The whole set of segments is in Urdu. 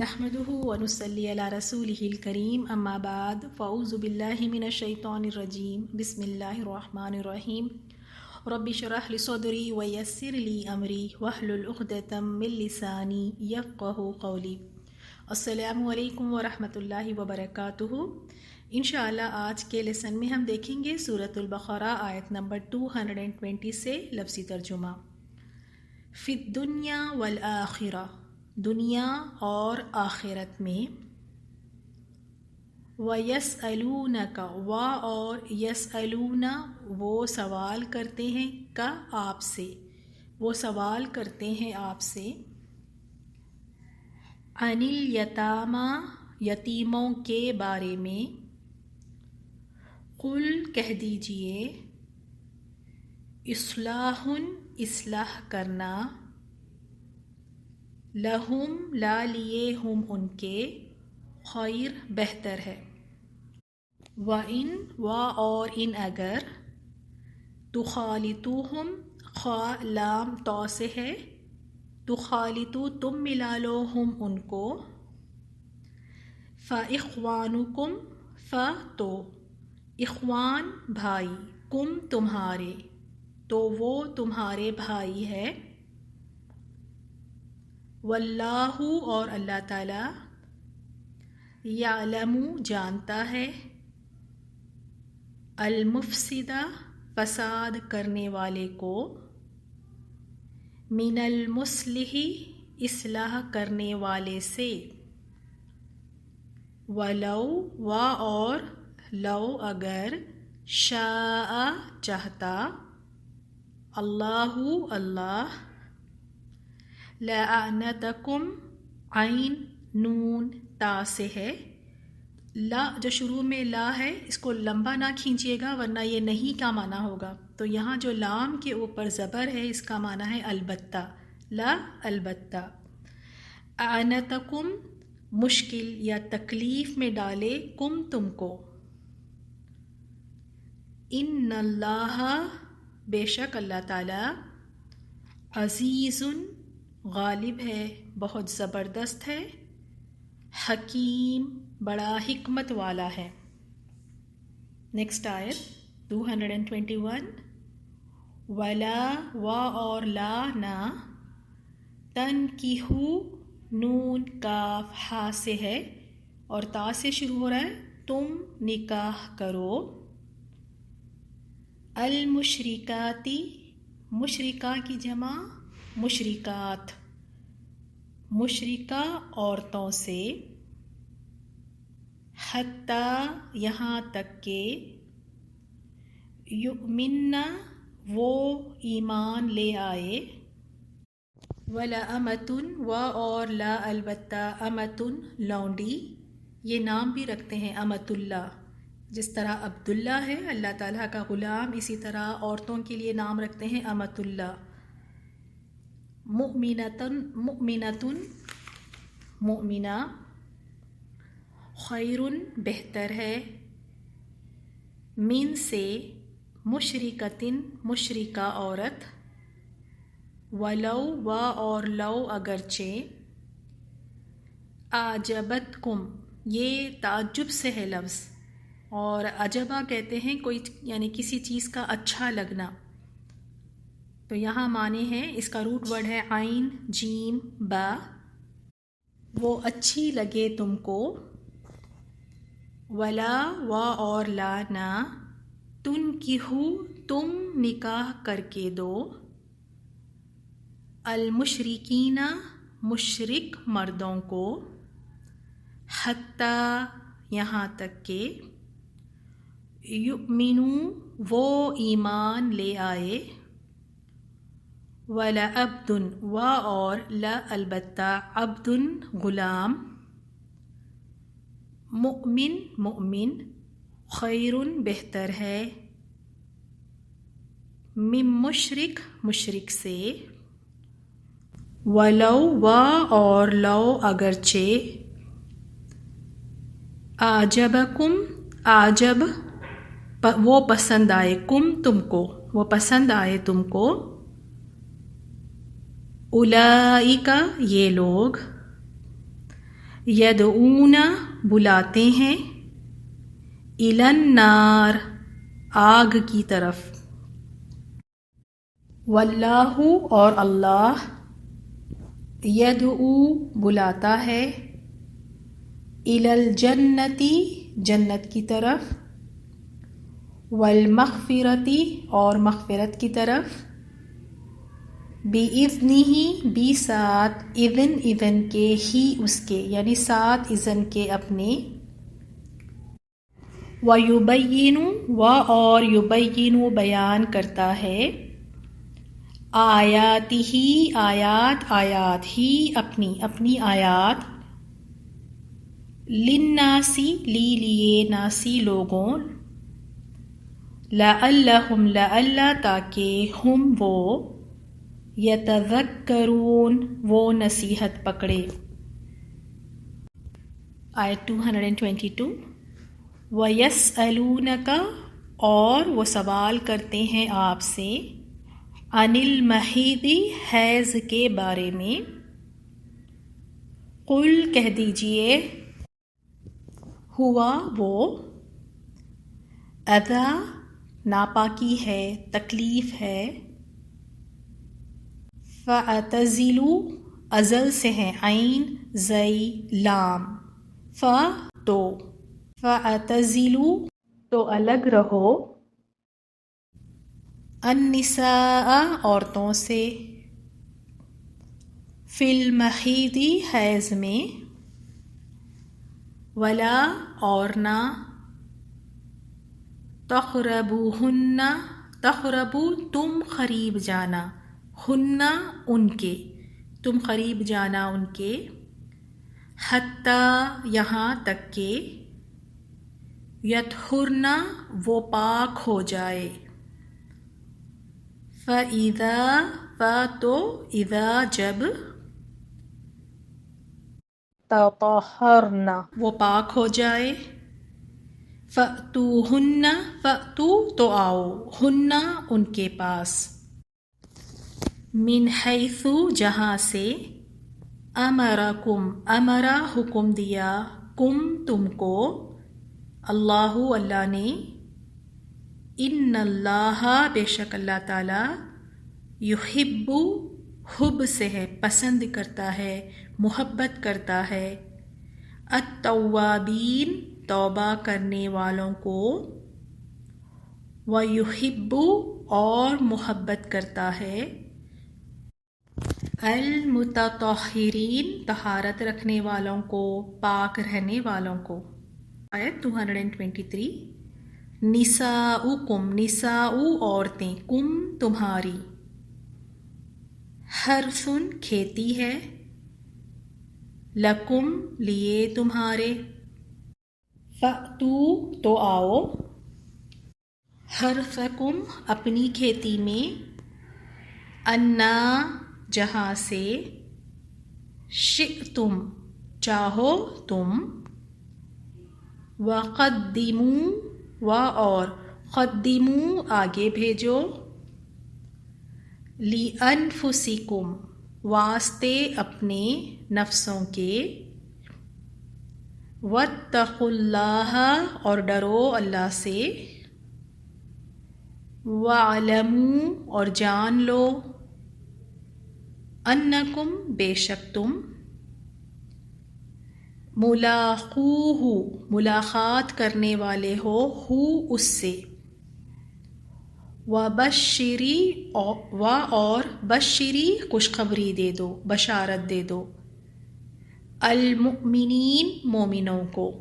نحمده ونصلي على رسوله الكريم اما بعد فاعوذ بالله من الشيطان الرجيم بسم الله الرحمن الرحيم رب اشرح لي صدري ويسر لي امري واحلل عقدة من لساني يفقهوا قولي۔ السلام علیکم ورحمۃ اللہ وبرکاتہ۔ انشاءاللہ آج کے لیسن میں ہم دیکھیں گے سورۃ البقرہ آیت نمبر 220 سے لفظی ترجمہ۔ فی الدنیا والآخرہ، دنیا اور آخرت میں، وَيَسْأَلُونَكَ، وا اور یسألون وہ سوال کرتے ہیں، کا آپ سے، وہ سوال کرتے ہیں آپ سے، عن الیتامی، یتیموں کے بارے میں، قل کہہ دیجئے، اصلاح، اصلاح کرنا، لہم لا لیے ہم ان کے، خیر بہتر ہے، وَإِن و اور ان اگر، تخالطوہم، خا لام تو سے ہے، تخالطو تم ملا لو ہم ان کو، فَإِخْوَانُكُمْ، تو اخوان بھائی، کم تمہارے، تو وہ تمہارے بھائی ہے، واللہ اور اللہ تعالی، یعلم جانتا ہے، المفسد فساد کرنے والے کو، من المصلح اصلاح کرنے والے سے، ولو و اور لو اگر، شاء چاہتا، اللہ اللہ، لَأَعْنَتَكُمْ، عین نون تا سے ہے، لا جو شروع میں لا ہے اس کو لمبا نہ کھینچیے گا ورنہ یہ نہیں کا معنی ہوگا، تو یہاں جو لام کے اوپر زبر ہے اس کا معنی ہے البتہ، لا البتہ، اعنتکم مشکل یا تکلیف میں ڈالے، کم تم کو، ان اللہ بے شک اللہ تعالی، عزیز غالب ہے، بہت زبردست ہے، حکیم بڑا حکمت والا ہے۔ نیکسٹ آیت 221، ولا و اور لا نہ، تنکحو نون کاف ہا سے ہے اور تا سے شروع ہو رہا ہے، تم نکاح کرو، المشرکاتی، مشرکہ کی جمع مشرکات، مشرکہ عورتوں سے، حتیٰ یہاں تک کہ، یؤمنن وہ ایمان لے آئے، وَلَأَمَةٌ و اور لا البتہ، امتن لونڈی، یہ نام بھی رکھتے ہیں امت اللہ، جس طرح عبداللہ ہے اللہ تعالیٰ کا غلام، اسی طرح عورتوں کے لیے نام رکھتے ہیں امت اللہ، مؤمنۃ مؤمنہ، خیر بہتر ہے، من سے، مشرکۃ مشرکہ عورت، ولو و اور لو اگرچہ، اعجبتکم یہ تعجب سے ہے لفظ، اور عجبہ کہتے ہیں کوئی یعنی کسی چیز کا اچھا لگنا، تو یہاں معنی ہے، اس کا روٹ ورڈ ہے عین جیم با، وہ اچھی لگے تم کو، ولا و اور لا نہ، تنکحو تم نکاح کر کے دو، المشرکین مشرک مردوں کو، حتیٰ یہاں تک کہ، یؤمنوا وہ ایمان لے آئے، وَلَعَبْدٌ و اور لا البتہ، عبد غلام، مؤمن مؤمن، خیر بہتر ہے، من مشرک مشرک سے، ولو و اور لو اگرچہ، اعجبکم اعجب وہ پسند آئے، کم تم کو وہ پسند آئے تم کو، اولئک یہ لوگ، یدعون بلاتے ہیں، الی النار آگ کی طرف، واللہ اور اللہ، یدعو بلاتا ہے، الی الجنتی جنت کی طرف، والمغفرتی اور مغفرت کی طرف، بِإِذْنِهِ بھی ساتھ اذن کے، ہی اس کے یعنی ساتھ اذن کے اپنے، وَيُبَيِّنُ اور یبین بیان کرتا ہے، آیاتہ آیات ہی اپنی آیات، للناسی لیے ناسی لوگوں، لعلہم تاکہ ہم وہ، یتذکرون وہ نصیحت پکڑے۔ آیت 222، وَيَسْأَلُونَكَ اور وہ سوال کرتے ہیں آپ سے، عن المحیض حیض کے بارے میں، قل کہہ دیجئے، ہوا وہ، اذی ناپاکی ہے، تکلیف ہے، فَاعْتَزِلُوا ازل سے ہیں عین زئی لام، فَاعْتَزِلُوا تو الگ رہو، النساء عورتوں سے، فی المحیض حیض میں، ولا اور نہ، تقربوہن تقربو تم قریب جانا، ہن ان کے تم قریب جانا ان کے، حتی یہاں تک کہ، یطہرن وہ پاک ہو جائے، فَإِذَا تو اذا جب، تطہرن وہ پاک ہو جائے، فَأْتُوهُنَّ فَأْتُو تو آؤ، ہن ان کے پاس، من حیث جہاں سے، امرکم امرا حکم دیا، کم تم کو، اللہ نے، ان اللہ بے شک اللہ تعالی، یحب حب سے ہے پسند کرتا ہے، محبت کرتا ہے، التوابین توبہ کرنے والوں کو، ویحب اور محبت کرتا ہے، المتطہرین طہارت رکھنے والوں کو، پاک رہنے والوں کو۔ آیت 223، نساؤکم نساء عورتیں، کم تمہاری، حرثن کھیتی ہے، لکم لیے تمہارے، فأتو تو آؤ، حرثکم اپنی کھیتی میں، انا جہاں سے، شئتم چاہو تم، وقدموا اور قدموا آگے بھیجو، لِأَنفُسِکم واسطے اپنے نفسوں کے، واتقوا اللہ اور ڈرو اللہ سے، وَاعْلَمُوا اور جان لو، انکم بے شک تم، ملاقوہ ملاقات کرنے والے ہو، اس سے، وبشری اور بشری خوشخبری دے دو، بشارت دے دو، المؤمنین مومنوں کو۔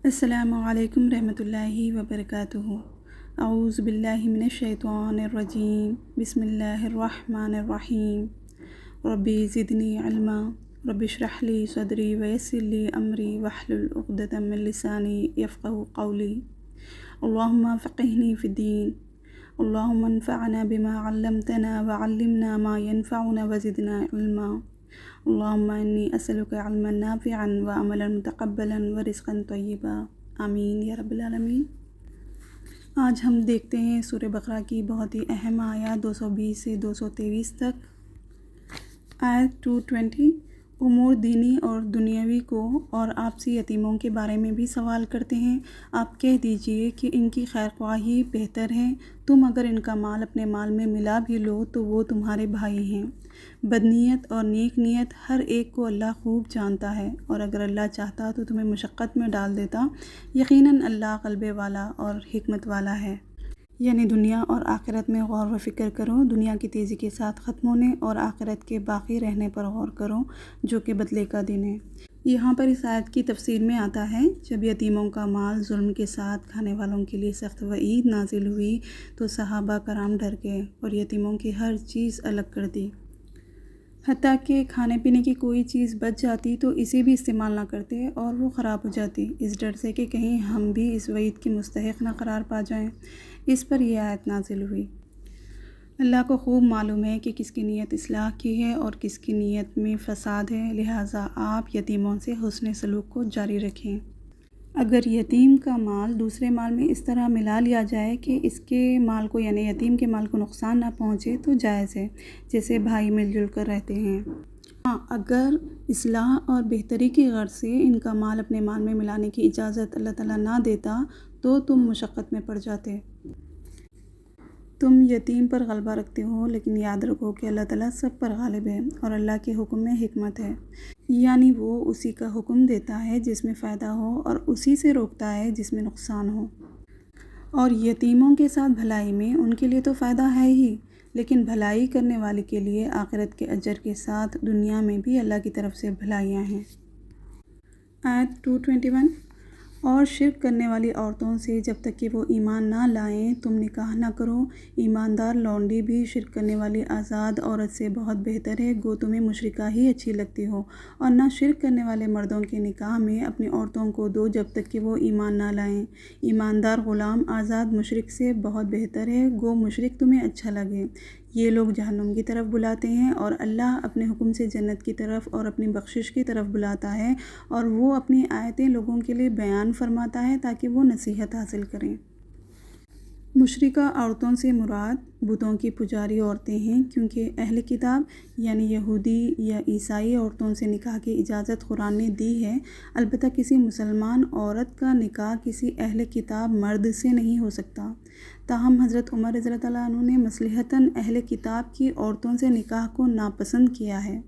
السلام علیکم رحمۃ اللہ وبرکاتہ۔ اعوذ باللہ من الشیطان الرجیم، بسم اللہ الرحمن الرحیم، ربی زدنی علما، رب اشرح لی صدری ویسر لی امری واحلل عقدۃ من لسانی یفقہوا قولی، اللہم فقہنی فی الدین، اللہم انفعنا بما علمتنا وعلمنا ما ینفعنا وزدنا علما، اللہم انی اسألک علما نافعا وعملا متقبلا ورزقا طیبا، آمین یا رب العالمین۔ آج ہم دیکھتے ہیں سورہ بقرہ کی بہت ہی اہم آیات 220 سے 223 تک۔ آیت 220، امور دینی اور دنیاوی کو اور آپسی یتیموں کے بارے میں بھی سوال کرتے ہیں۔ آپ کہہ دیجئے کہ ان کی خیرخواہی بہتر ہے۔ تم اگر ان کا مال اپنے مال میں ملا بھی لو تو وہ تمہارے بھائی ہیں۔ بدنیت اور نیک نیت ہر ایک کو اللہ خوب جانتا ہے، اور اگر اللہ چاہتا تو تمہیں مشقت میں ڈال دیتا۔ یقیناً اللہ قلب والا اور حکمت والا ہے۔ یعنی دنیا اور آخرت میں غور و فکر کرو، دنیا کی تیزی کے ساتھ ختم ہونے اور آخرت کے باقی رہنے پر غور کرو جو کہ بدلے کا دن ہے۔ یہاں پر اس آیت کی تفسیر میں آتا ہے، جب یتیموں کا مال ظلم کے ساتھ کھانے والوں کے لیے سخت وعید نازل ہوئی تو صحابہ کرام ڈر گئے اور یتیموں کی ہر چیز الگ کر دی، حتیٰ کہ کھانے پینے کی کوئی چیز بچ جاتی تو اسے بھی استعمال نہ کرتے اور وہ خراب ہو جاتی، اس ڈر سے کہ کہیں ہم بھی اس وعید کے مستحق نہ قرار پا جائیں۔ اس پر یہ آیت نازل ہوئی۔ اللہ کو خوب معلوم ہے کہ کس کی نیت اصلاح کی ہے اور کس کی نیت میں فساد ہے، لہٰذا آپ یتیموں سے حسن سلوک کو جاری رکھیں۔ اگر یتیم کا مال دوسرے مال میں اس طرح ملا لیا جائے کہ اس کے مال کو یعنی یتیم کے مال کو نقصان نہ پہنچے تو جائز ہے، جیسے بھائی مل جل کر رہتے ہیں۔ ہاں، اگر اصلاح اور بہتری کی غرض سے ان کا مال اپنے مال میں ملانے کی اجازت اللہ تعالیٰ نہ دیتا تو تم مشقت میں پڑ جاتے۔ تم یتیم پر غلبہ رکھتے ہو، لیکن یاد رکھو کہ اللہ تعالیٰ سب پر غالب ہے اور اللہ کے حکم میں حکمت ہے، یعنی وہ اسی کا حکم دیتا ہے جس میں فائدہ ہو اور اسی سے روکتا ہے جس میں نقصان ہو۔ اور یتیموں کے ساتھ بھلائی میں ان کے لیے تو فائدہ ہے ہی، لیکن بھلائی کرنے والے کے لیے آخرت کے اجر کے ساتھ دنیا میں بھی اللہ کی طرف سے بھلائیاں ہیں۔ آیت 221 اور شرک کرنے والی عورتوں سے جب تک کہ وہ ایمان نہ لائیں تم نکاح نہ کرو، ایماندار لونڈی بھی شرک کرنے والی آزاد عورت سے بہت بہتر ہے، گو تمہیں مشرکہ ہی اچھی لگتی ہو، اور نہ شرک کرنے والے مردوں کے نکاح میں اپنی عورتوں کو دو جب تک کہ وہ ایمان نہ لائیں، ایماندار غلام آزاد مشرک سے بہت بہتر ہے، گو مشرک تمہیں اچھا لگے۔ یہ لوگ جہنم کی طرف بلاتے ہیں اور اللہ اپنے حکم سے جنت کی طرف اور اپنی بخشش کی طرف بلاتا ہے، اور وہ اپنی آیتیں لوگوں کے لیے بیان فرماتا ہے تاکہ وہ نصیحت حاصل کریں۔ مشرکہ عورتوں سے مراد بتوں کی پجاری عورتیں ہیں، کیونکہ اہل کتاب یعنی یہودی یا عیسائی عورتوں سے نکاح کی اجازت قرآن نے دی ہے، البتہ کسی مسلمان عورت کا نکاح کسی اہل کتاب مرد سے نہیں ہو سکتا۔ تاہم حضرت عمر رضی اللہ عنہ نے مصلحتاً اہل کتاب کی عورتوں سے نکاح کو ناپسند کیا ہے۔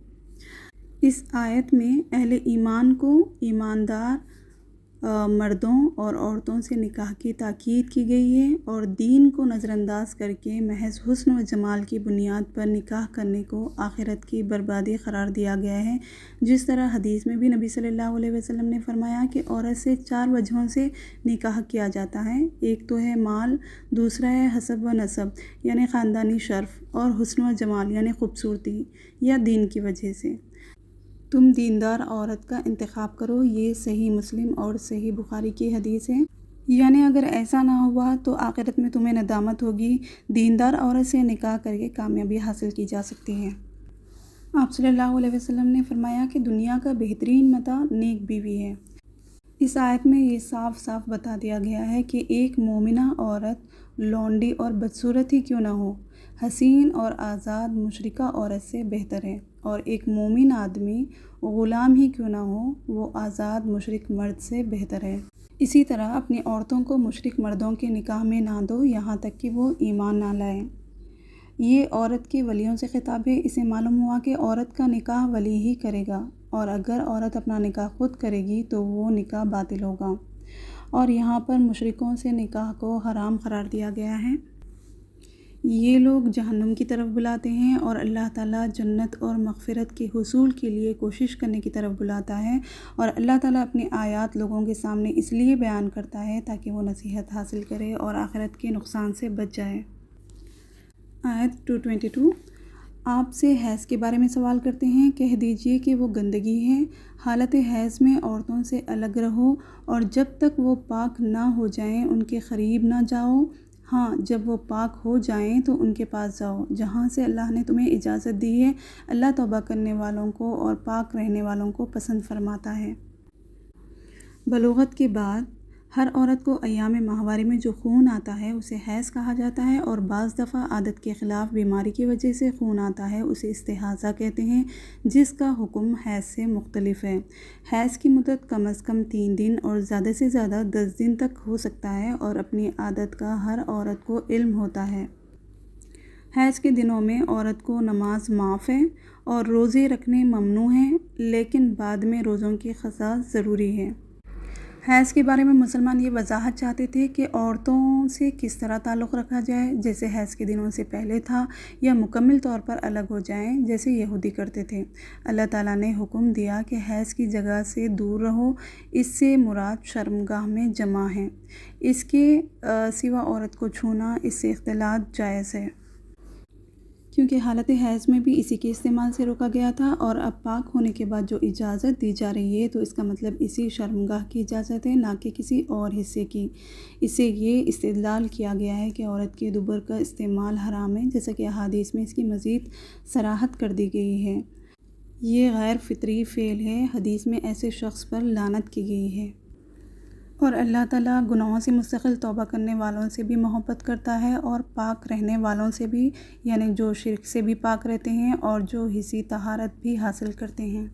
اس آیت میں اہل ایمان کو ایماندار مردوں اور عورتوں سے نکاح کی تاکید کی گئی ہے، اور دین کو نظر انداز کر کے محض حسن و جمال کی بنیاد پر نکاح کرنے کو آخرت کی بربادی قرار دیا گیا ہے، جس طرح حدیث میں بھی نبی صلی اللہ علیہ وسلم نے فرمایا کہ عورت سے 4 وجہوں سے نکاح کیا جاتا ہے، ایک تو ہے مال، دوسرا ہے حسب و نسب یعنی خاندانی شرف، اور حسن و جمال یعنی خوبصورتی یا دین کی وجہ سے۔ تم دیندار عورت کا انتخاب کرو، یہ صحیح مسلم اور صحیح بخاری کی حدیث ہے۔ یعنی اگر ایسا نہ ہوا تو آخرت میں تمہیں ندامت ہوگی۔ دیندار عورت سے نکاح کر کے کامیابی حاصل کی جا سکتی ہے۔ آپ صلی اللہ علیہ وسلم نے فرمایا کہ دنیا کا بہترین متاع نیک بیوی ہے۔ اس آیت میں یہ صاف صاف بتا دیا گیا ہے کہ ایک مومنہ عورت لونڈی اور بدصورت ہی کیوں نہ ہو، حسین اور آزاد مشرکہ عورت سے بہتر ہے، اور ایک مومن آدمی غلام ہی کیوں نہ ہو، وہ آزاد مشرک مرد سے بہتر ہے۔ اسی طرح اپنی عورتوں کو مشرک مردوں کے نکاح میں نہ دو یہاں تک کہ وہ ایمان نہ لائیں۔ یہ عورت کے ولیوں سے خطاب ہے۔ اسے معلوم ہوا کہ عورت کا نکاح ولی ہی کرے گا، اور اگر عورت اپنا نکاح خود کرے گی تو وہ نکاح باطل ہوگا، اور یہاں پر مشرکوں سے نکاح کو حرام قرار دیا گیا ہے۔ یہ لوگ جہنم کی طرف بلاتے ہیں اور اللہ تعالیٰ جنت اور مغفرت کے حصول کے لیے کوشش کرنے کی طرف بلاتا ہے، اور اللہ تعالیٰ اپنی آیات لوگوں کے سامنے اس لیے بیان کرتا ہے تاکہ وہ نصیحت حاصل کرے اور آخرت کے نقصان سے بچ جائے۔ آیت 222 آپ سے حیض کے بارے میں سوال کرتے ہیں، کہہ دیجئے کہ وہ گندگی ہے، حالت حیض میں عورتوں سے الگ رہو، اور جب تک وہ پاک نہ ہو جائیں ان کے قریب نہ جاؤ، ہاں جب وہ پاک ہو جائیں تو ان کے پاس جاؤ جہاں سے اللہ نے تمہیں اجازت دی ہے، اللہ توبہ کرنے والوں کو اور پاک رہنے والوں کو پسند فرماتا ہے۔ بلوغت کے بعد ہر عورت کو ایام ماہواری میں جو خون آتا ہے اسے حیض کہا جاتا ہے، اور بعض دفعہ عادت کے خلاف بیماری کی وجہ سے خون آتا ہے اسے استحاضہ کہتے ہیں، جس کا حکم حیض سے مختلف ہے۔ حیض کی مدت کم از کم 3 دن اور زیادہ سے زیادہ 10 دن تک ہو سکتا ہے، اور اپنی عادت کا ہر عورت کو علم ہوتا ہے۔ حیض کے دنوں میں عورت کو نماز معاف ہے اور روزے رکھنے ممنوع ہیں، لیکن بعد میں روزوں کی قضا ضروری ہے۔ حیض کے بارے میں مسلمان یہ وضاحت چاہتے تھے کہ عورتوں سے کس طرح تعلق رکھا جائے، جیسے حیض کے دنوں سے پہلے تھا، یا مکمل طور پر الگ ہو جائیں جیسے یہودی کرتے تھے۔ اللہ تعالیٰ نے حکم دیا کہ حیض کی جگہ سے دور رہو، اس سے مراد شرمگاہ میں جمع ہے۔ اس کے سوا عورت کو چھونا، اس سے اختلاط جائز ہے، کیونکہ حالت حیض میں بھی اسی کے استعمال سے روکا گیا تھا، اور اب پاک ہونے کے بعد جو اجازت دی جا رہی ہے تو اس کا مطلب اسی شرمگاہ کی اجازت ہے، نہ کہ کسی اور حصے کی۔ اس سے یہ استدلال کیا گیا ہے کہ عورت کے دبر کا استعمال حرام ہے، جیسا کہ احادیث میں اس کی مزید صراحت کر دی گئی ہے۔ یہ غیر فطری فعل ہے، حدیث میں ایسے شخص پر لعنت کی گئی ہے، اور اللہ تعالیٰ گناہوں سے مستقل توبہ کرنے والوں سے بھی محبت کرتا ہے، اور پاک رہنے والوں سے بھی، یعنی جو شرک سے بھی پاک رہتے ہیں اور جو حسی طہارت بھی حاصل کرتے ہیں۔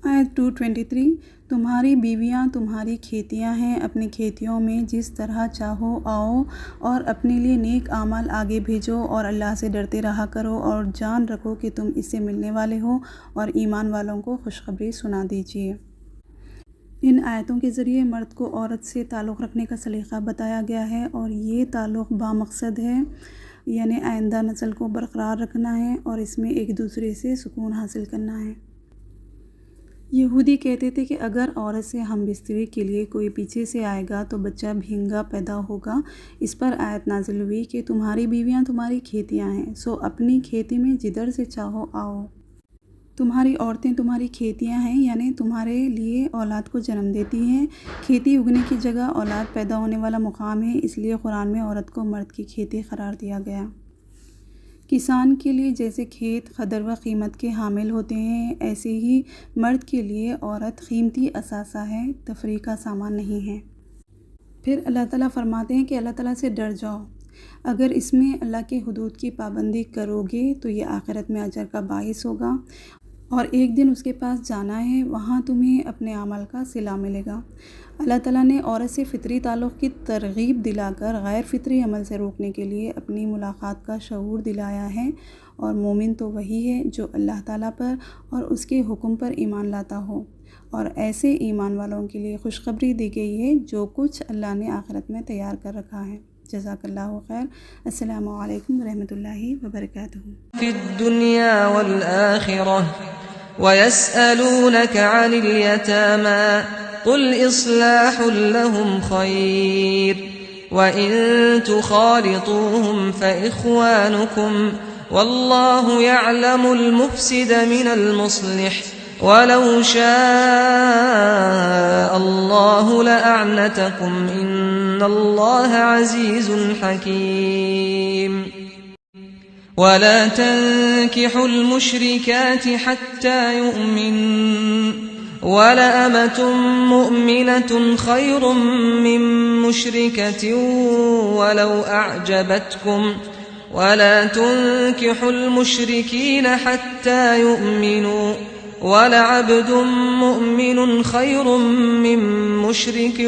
آیت 223، تمہاری بیویاں تمہاری کھیتیاں ہیں، اپنی کھیتیوں میں جس طرح چاہو آؤ، اور اپنے لیے نیک اعمال آگے بھیجو، اور اللہ سے ڈرتے رہا کرو، اور جان رکھو کہ تم اس سے ملنے والے ہو، اور ایمان والوں کو خوشخبری سنا دیجیے۔ ان آیتوں کے ذریعے مرد کو عورت سے تعلق رکھنے کا سلیقہ بتایا گیا ہے، اور یہ تعلق بامقصد ہے، یعنی آئندہ نسل کو برقرار رکھنا ہے، اور اس میں ایک دوسرے سے سکون حاصل کرنا ہے۔ یہودی کہتے تھے کہ اگر عورت سے ہم بستری کے لیے کوئی پیچھے سے آئے گا تو بچہ بھینگا پیدا ہوگا۔ اس پر آیت نازل ہوئی کہ تمہاری بیویاں تمہاری کھیتیاں ہیں، سو اپنی کھیتی میں جدھر سے چاہو آؤ۔ تمہاری عورتیں تمہاری کھیتیاں ہیں، یعنی تمہارے لیے اولاد کو جنم دیتی ہیں۔ کھیتی اگنے کی جگہ اولاد پیدا ہونے والا مقام ہے، اس لیے قرآن میں عورت کو مرد کی کھیتی قرار دیا گیا۔ کسان کے لیے جیسے کھیت قدر و قیمت کے حامل ہوتے ہیں، ایسے ہی مرد کے لیے عورت قیمتی اثاثہ ہے، تفریح کا سامان نہیں ہے۔ پھر اللہ تعالیٰ فرماتے ہیں کہ اللہ تعالیٰ سے ڈر جاؤ، اگر اس میں اللہ کے حدود کی پابندی کرو گے تو یہ آخرت میں اجر کا باعث ہوگا، اور ایک دن اس کے پاس جانا ہے، وہاں تمہیں اپنے عمل کا صلہ ملے گا۔ اللہ تعالیٰ نے عورت سے فطری تعلق کی ترغیب دلا کر غیر فطری عمل سے روکنے کے لیے اپنی ملاقات کا شعور دلایا ہے، اور مومن تو وہی ہے جو اللہ تعالیٰ پر اور اس کے حکم پر ایمان لاتا ہو، اور ایسے ایمان والوں کے لیے خوشخبری دی گئی ہے جو کچھ اللہ نے آخرت میں تیار کر رکھا ہے۔ جزاک اللہ خیر۔ السلام علیکم ورحمۃ اللہ وبرکاتہ۔ فی الدنیا والآخرہ وَيَسْأَلُونَكَ عَنِ الْيَتَامَى قُلْ إِصْلَاحٌ لَهُمْ خَيْرٌ وَإِن تُخَالِطُوهُمْ فَإِخْوَانُكُمْ وَاللَّهُ يَعْلَمُ الْمُفْسِدَ مِنَ الْمُصْلِحِ وَلَوْ شَاءَ اللَّهُ لَأَعْنَتَكُمْ إِنَّ اللَّهَ عَزِيزٌ حَكِيمٌ ولا تنكحوا المشركات حتى يؤمنن ولأمة مؤمنة خير من مشركة ولو أعجبتكم ولا تنكحوا المشركين حتى يؤمنوا ولعبد مؤمن خير من مشرك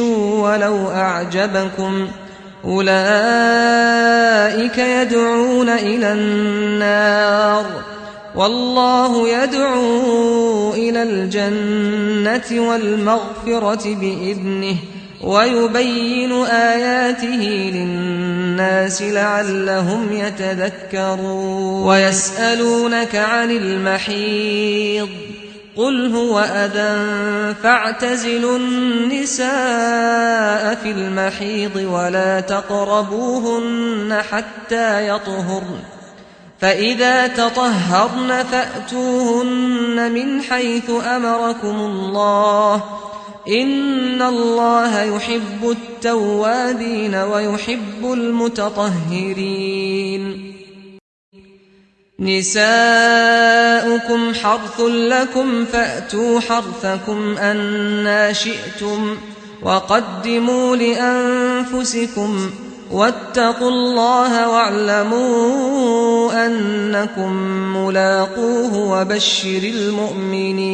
ولو أعجبكم أولئك يدعون إلى النار والله يدعو إلى الجنة والمغفرة بإذنه ويبين آياته للناس لعلهم يتذكرون ويسألونك عن المحيض قل هو أذى فاعتزلوا النساء في المحيض ولا تقربوهن حتى يطهرن فإذا تطهرن فأتوهن من حيث أمركم الله إن الله يحب التوابين ويحب المتطهرين نساؤكم حرث لكم فأتوا حرثكم أنى شئتم وقدموا لأنفسكم واتقوا الله واعلموا أنكم ملاقوه وبشر المؤمنين